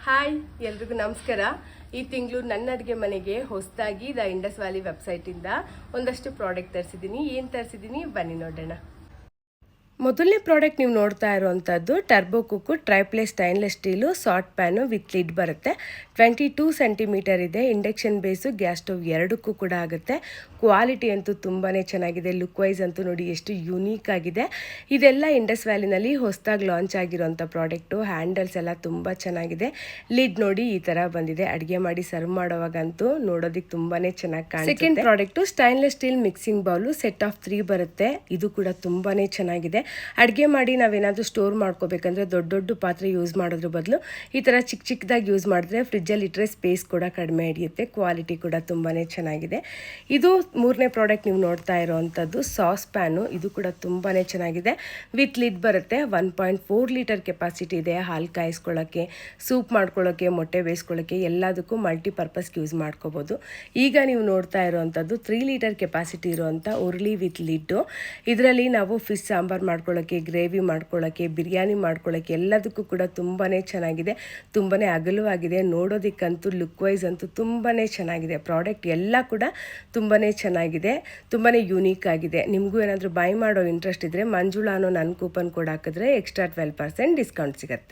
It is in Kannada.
ಹಾಯ್ ಎಲ್ರಿಗೂ ನಮಸ್ಕಾರ. ಈ ತಿಂಗಳು ನನ್ನ ಅಡುಗೆ ಮನೆಗೆ ಹೊಸದಾಗಿ ದ ಇಂಡಸ್ ವ್ಯಾಲಿ ವೆಬ್ಸೈಟಿಂದ ಒಂದಷ್ಟು ಪ್ರಾಡಕ್ಟ್ ತರಿಸಿದ್ದೀನಿ. ಏನು ತರಿಸಿದ್ದೀನಿ ಬನ್ನಿ ನೋಡೋಣ. ಮೊದಲನೇ ಪ್ರಾಡಕ್ಟ್ ನೀವು ನೋಡ್ತಾ ಇರುವಂಥದ್ದು Turbo Cook triply stainless steel saute pan with lid ಬರುತ್ತೆ. 22 ಸೆಂಟಿಮೀಟರ್ ಇದೆ. ಇಂಡಕ್ಷನ್ ಬೇಸು ಗ್ಯಾಸ್ ಸ್ಟವ್ ಎರಡಕ್ಕೂ ಕೂಡ ಆಗುತ್ತೆ. ಕ್ವಾಲಿಟಿ ಅಂತೂ ತುಂಬಾ ಚೆನ್ನಾಗಿದೆ. ಲುಕ್ ವೈಸ್ ಅಂತೂ ನೋಡಿ ಎಷ್ಟು ಯುನೀಕ್ ಆಗಿದೆ. ಇದೆಲ್ಲ ಇಂಡಸ್ ವ್ಯಾಲಿನಲ್ಲಿ ಹೊಸದಾಗಿ ಲಾಂಚ್ ಆಗಿರೋಂಥ ಪ್ರಾಡಕ್ಟು. ಹ್ಯಾಂಡಲ್ಸ್ ಎಲ್ಲ ತುಂಬ ಚೆನ್ನಾಗಿದೆ. ಲಿಡ್ ನೋಡಿ ಈ ಥರ ಬಂದಿದೆ. ಅಡುಗೆ ಮಾಡಿ ಸರ್ವ್ ಮಾಡೋವಾಗಂತೂ ನೋಡೋದಕ್ಕೆ ತುಂಬಾ ಚೆನ್ನಾಗಿ ಕಾಣುತ್ತೆ. Second product stainless steel mixing bowl set of 3 ಬರುತ್ತೆ. ಇದು ಕೂಡ ತುಂಬಾ ಚೆನ್ನಾಗಿದೆ. ಅಡುಗೆ ಮಾಡಿ ನಾವೇನಾದರೂ ಸ್ಟೋರ್ ಮಾಡ್ಕೋಬೇಕಂದ್ರೆ ದೊಡ್ಡ ದೊಡ್ಡ ಪಾತ್ರೆ ಯೂಸ್ ಮಾಡೋದ್ರ ಬದಲು ಈ ಥರ ಚಿಕ್ಕ ಚಿಕ್ಕದಾಗಿ ಯೂಸ್ ಮಾಡಿದ್ರೆ ಫ್ರಿಜ್ಜಲ್ಲಿ ಇಟ್ಟರೆ ಸ್ಪೇಸ್ ಕೂಡ ಕಡಿಮೆ ಹಿಡಿಯುತ್ತೆ. ಕ್ವಾಲಿಟಿ ಕೂಡ ತುಂಬಾ ಚೆನ್ನಾಗಿದೆ. ಇದು ಮೂರನೇ ಪ್ರಾಡಕ್ಟ್ ನೀವು ನೋಡ್ತಾ ಇರೋವಂಥದ್ದು ಸಾಸ್ ಪ್ಯಾನು. ಇದು ಕೂಡ ತುಂಬಾ ಚೆನ್ನಾಗಿದೆ. ವಿತ್ ಲಿಡ್ ಬರುತ್ತೆ. 1.4 ಲೀಟರ್ ಕೆಪಾಸಿಟಿ ಇದೆ. ಹಾಲು ಕಾಯಿಸ್ಕೊಳ್ಳೋಕ್ಕೆ, ಸೂಪ್ ಮಾಡ್ಕೊಳ್ಳೋಕ್ಕೆ, ಮೊಟ್ಟೆ ಬೇಯಿಸ್ಕೊಳ್ಳೋಕ್ಕೆ ಎಲ್ಲದಕ್ಕೂ ಮಲ್ಟಿಪರ್ಪಸ್ಗೆ ಯೂಸ್ ಮಾಡ್ಕೋಬೋದು. ಈಗ ನೀವು ನೋಡ್ತಾ ಇರೋವಂಥದ್ದು 3 ಲೀಟರ್ ಕೆಪಾಸಿಟಿ ಇರೋವಂಥ ಉರುಳಿ ವಿತ್ ಲಿಡ್ಡು. ಇದರಲ್ಲಿ ನಾವು ಫಿಶ್ ಸಾಂಬಾರು ಮಾಡ್ಕೊಳ್ಳೋಕ್ಕೆ, ಗ್ರೇವಿ ಮಾಡ್ಕೊಳ್ಳೋಕ್ಕೆ, ಬಿರಿಯಾನಿ ಮಾಡ್ಕೊಳ್ಳೋಕ್ಕೆ ಎಲ್ಲದಕ್ಕೂ ಕೂಡ ತುಂಬಾ ಚೆನ್ನಾಗಿದೆ. ತುಂಬಾ ಅಗಲವಾಗಿದೆ. ನೋಡೋದಕ್ಕಂತೂ ಲುಕ್ ವೈಸ್ ಅಂತೂ ತುಂಬಾ ಚೆನ್ನಾಗಿದೆ. ಪ್ರಾಡಕ್ಟ್ ಎಲ್ಲ ಕೂಡ ತುಂಬಾ ಚೆನ್ನಾಗಿದೆ. ತುಂಬಾ ಯೂನಿಕ್ ಆಗಿದೆ. ನಿಮಗೂ ಏನಾದರೂ ಬೈ ಮಾಡೋ ಇಂಟ್ರೆಸ್ಟ್ ಇದ್ದರೆ ಮಂಜುಳಾ ಅನ್ನೋ ನನ್ನ ಕೂಪನ್ ಕೋಡ್ ಹಾಕಿದ್ರೆ ಎಕ್ಸ್ಟ್ರಾ 12% ಡಿಸ್ಕೌಂಟ್ ಸಿಗುತ್ತೆ.